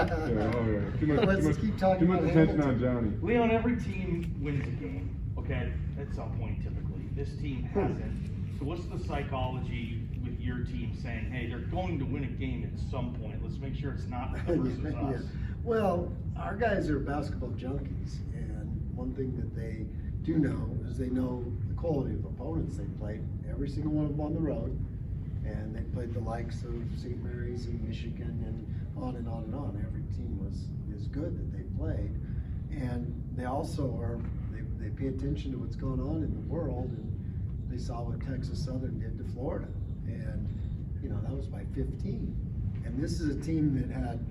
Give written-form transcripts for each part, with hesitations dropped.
Let's keep talking too much about attention Hamilton. on Johnny. Leon, every team wins a game, okay, at some point typically. This team hasn't. So what's the psychology with your team saying, hey, they're going to win a game at some point. Let's make sure it's not versus us. Well, our guys are basketball junkies, and one thing that they do know is they know the quality of opponents they played. Every single one of them on the road, and they played the likes of St. Mary's and Michigan and on and on and on. Every team is good that they played, and they also they pay attention to what's going on in the world, and they saw what Texas Southern did to Florida, and that was by 15. And this is a team that had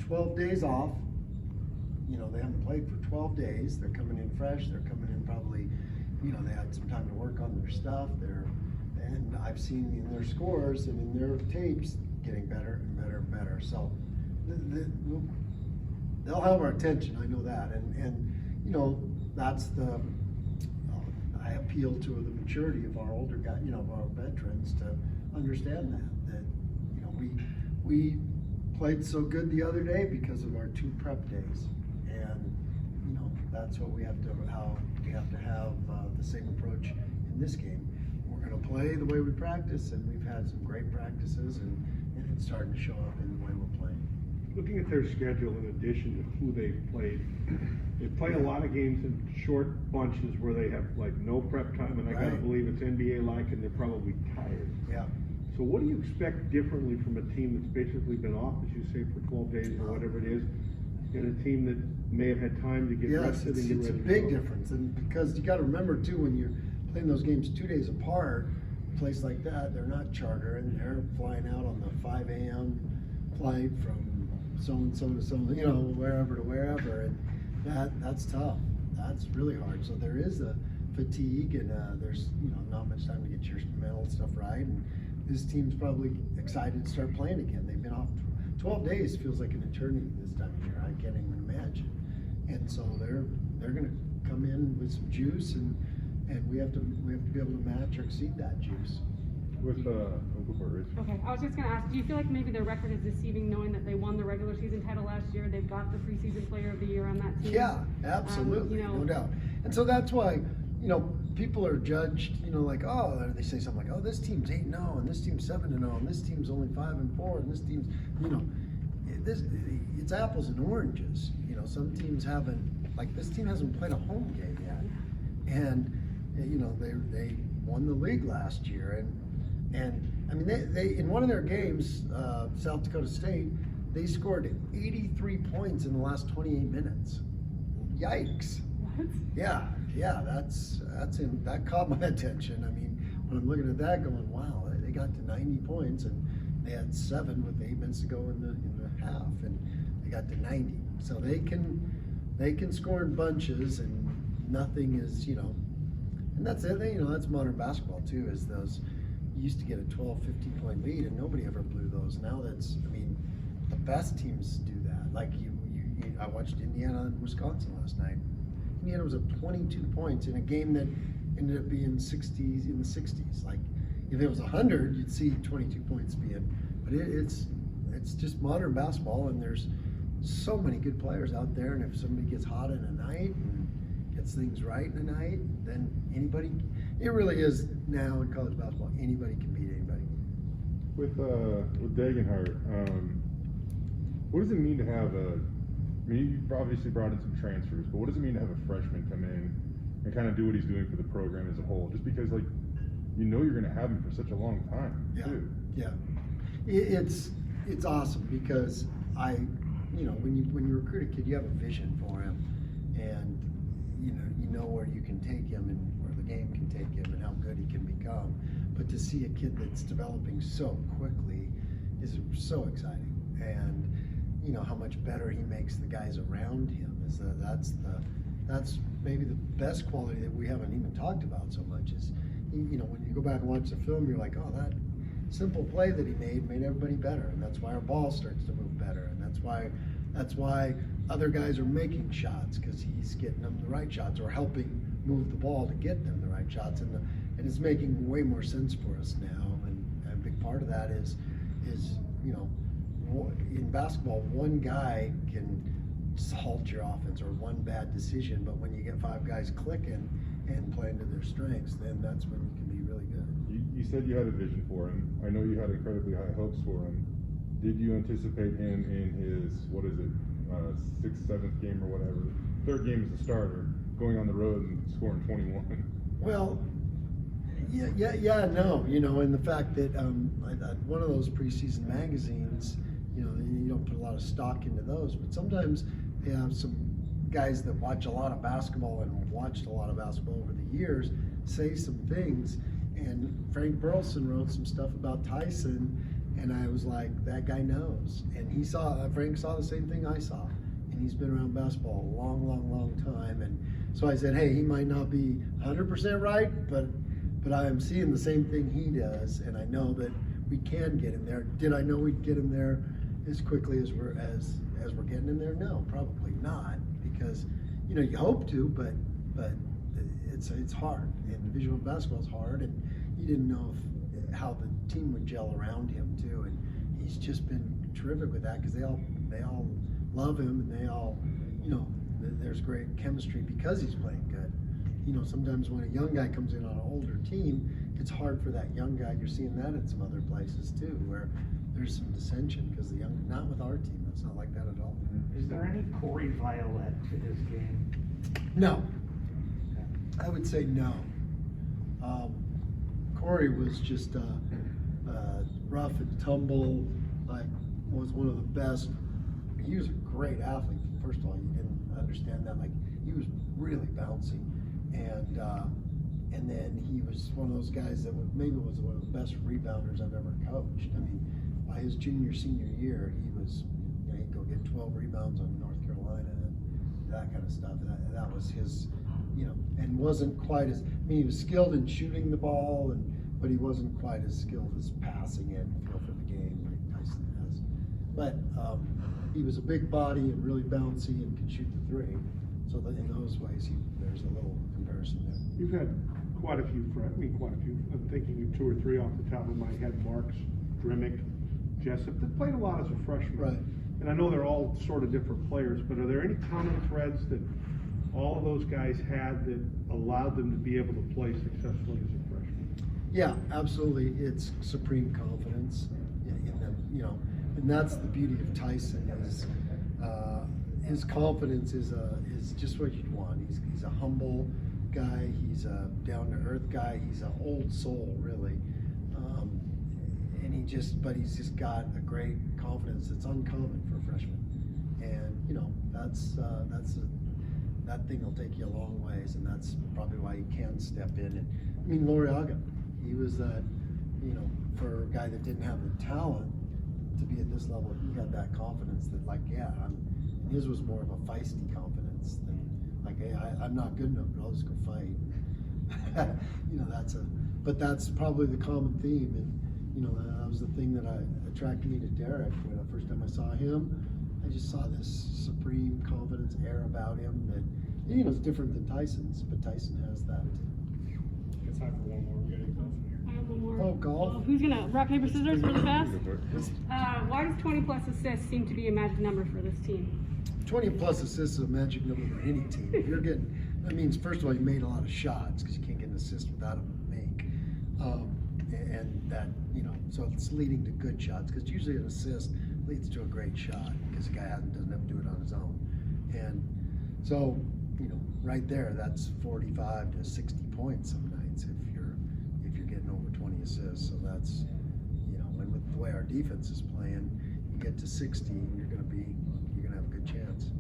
12 days off. They haven't played for 12 days. They're coming in fresh. They're coming in probably, they had some time to work on their stuff. And I've seen in their scores and in their tapes getting better and better and better. So they'll have our attention. I know that. And that's the, I appeal to the maturity of our older guys, of our veterans to understand that we played so good the other day because of our 2 prep days, and that's what we have to have the same approach in this game. We're going to play the way we practice, and we've had some great practices, and it's starting to show up in the way we're playing. Looking at their schedule, in addition to who they've played, they play a lot of games in short bunches where they have like no prep time, and I gotta believe it's NBA-like, and they're probably tired. Yeah. So what do you expect differently from a team that's basically been off, as you say, for 12 days or whatever it is, and a team that may have had time to get rested and get ready? It's a big difference, and because you got to remember too, when you're playing those games 2 days apart, a place like that, they're not charter, and they're flying out on the 5 a.m. flight from so-and-so to so, wherever to wherever, and that's tough. That's really hard. So there is a fatigue, and there's not much time to get your mental stuff right. And this team's probably excited to start playing again. They've been off 12 days. Feels like an eternity this time of year. I can't even imagine. And so they're going to come in with some juice, and we have to be able to match or exceed that juice. With Rich. Okay, I was just going to ask, do you feel like maybe their record is deceiving, knowing that they won the regular season title last year? They've got the preseason player of the year on that team. Yeah, absolutely, no doubt. And so that's why, people are judged, like, they say something like, this team's 8-0, and this team's 7-0, and this team's only 5-4, and this team's, it's apples and oranges. Some teams haven't, like this team hasn't played a home game yet, and they won the league last year, and I mean they in one of their games, South Dakota State, they scored 83 points in the last 28 minutes. Yikes! What? Yeah, that caught my attention. I mean, when I'm looking at that, going, wow, they got to 90 points, and they had 7 with 8 minutes to go in the half, and they got to 90. So they can score in bunches, and nothing is, and that's it. That's modern basketball too. Is those you used to get a 12, 15 point lead, and nobody ever blew those. Now the best teams do that. Like I watched Indiana and Wisconsin last night. Indiana was up 22 points in a game that ended up being in the 60s. Like if it was 100, you'd see 22 points being. But it's just modern basketball, and there's so many good players out there. And if somebody gets hot in a night and gets things right in a night, then anybody. It really is now in college basketball. Anybody can beat anybody. With Dagenhart, what does it mean to have you've obviously brought in some transfers, but what does it mean to have a freshman come in and kind of do what he's doing for the program as a whole? Just because, you're going to have him for such a long time, too. Yeah. It's awesome because when you recruit a kid, you have a vision for him, and you know where you can take him and where the game can take him and how good he can become. But to see a kid that's developing so quickly is so exciting, and how much better he makes the guys around him. That's maybe the best quality that we haven't even talked about so much. Is when you go back and watch the film, you're like, that simple play that he made everybody better, and that's why our ball starts to move better, and that's why other guys are making shots, because he's getting them the right shots or helping move the ball to get them the right shots, and it's making way more sense for us now. And a big part of that is in basketball, one guy can halt your offense or one bad decision, but when you get 5 guys clicking and playing to their strengths, then that's when you can be really good. You said you had a vision for him. I know you had incredibly high hopes for him. Did you anticipate him in his, 6th, 7th game or whatever, 3rd game as a starter, going on the road and scoring 21? Well, no, and the fact that one of those preseason magazines, you don't put a lot of stock into those, but sometimes they have some guys that watch a lot of basketball and watched a lot of basketball over the years say some things, and Frank Burleson wrote some stuff about Tyson, and I was like, that guy knows, and Frank saw the same thing I saw, and he's been around basketball a long time, and so I said, hey, he might not be 100% right, but I am seeing the same thing he does, and I know that we can get him there. Did I know we'd get him there as quickly as we're getting him there? No, probably not, because you hope to, but it's hard, and visual basketball is hard, and you didn't know how the team would gel around him too, and he's just been terrific with that because they all love him, and they all there's great chemistry because he's playing good. Sometimes when a young guy comes in on an older team, it's hard for that young guy. You're seeing that in some other places too, where there's some dissension because not with our team. It's not like that at all. Is there any Corey Violet to this game? No. I would say no. Corey was just rough and tumble, was one of the best. He was a great athlete. First of all, you didn't understand that. He was really bouncy. And then he was one of those guys that maybe was one of the best rebounders I've ever coached. I mean, by his senior year, he was, he'd go get 12 rebounds on North Carolina and that kind of stuff. That was his, and wasn't quite as, he was skilled in shooting the ball, but he wasn't quite as skilled as passing it and feel for the game like Tyson has. But he was a big body and really bouncy and could shoot the 3. So that in those ways, there's a little comparison there. You've had quite a few. I'm thinking of 2 or 3 off the top of my head. Marks, Drimmick, Jessup, that played a lot as a freshman. Right. And I know they're all sort of different players, but are there any common threads that all of those guys had that allowed them to be able to play successfully as a freshman? Yeah, absolutely. It's supreme confidence in them, and that's the beauty of Tyson is his confidence is just what you'd want. He's a humble guy. He's a down-to-earth guy. He's an old soul, really, and he's just got a great confidence that's uncommon for a freshman. And that thing will take you a long ways, and that's probably why he can step in. And Loriaga, he was that, for a guy that didn't have the talent to be at this level, he had that confidence that his was more of a feisty confidence than hey, I'm not good enough, but I'll just go fight. But that's probably the common theme, and that was the thing that attracted me to Derek. When the first time I saw him, I just saw this supreme confidence air about him that it's different than Tyson's, but Tyson has that too. It's time for one more. We gotta go from here. I have one more. Oh, golf. Who's gonna rock, paper, scissors really fast? Why does 20+ assists seem to be a magic number for this team? 20+ assists is a magic number for any team. If you're getting, that means first of all you made a lot of shots because you can't get an assist without a make, and that so it's leading to good shots because usually an assist leads to a great shot because the guy doesn't have to do it on his own, and so right there that's 45 to 60 points some nights if you're getting over 20 assists. So that's and with the way our defense is playing, you get to 60 and you're gonna have a good chance.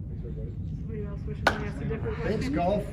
Thanks, everybody. Somebody else wishing to ask a different question? Thanks, golf.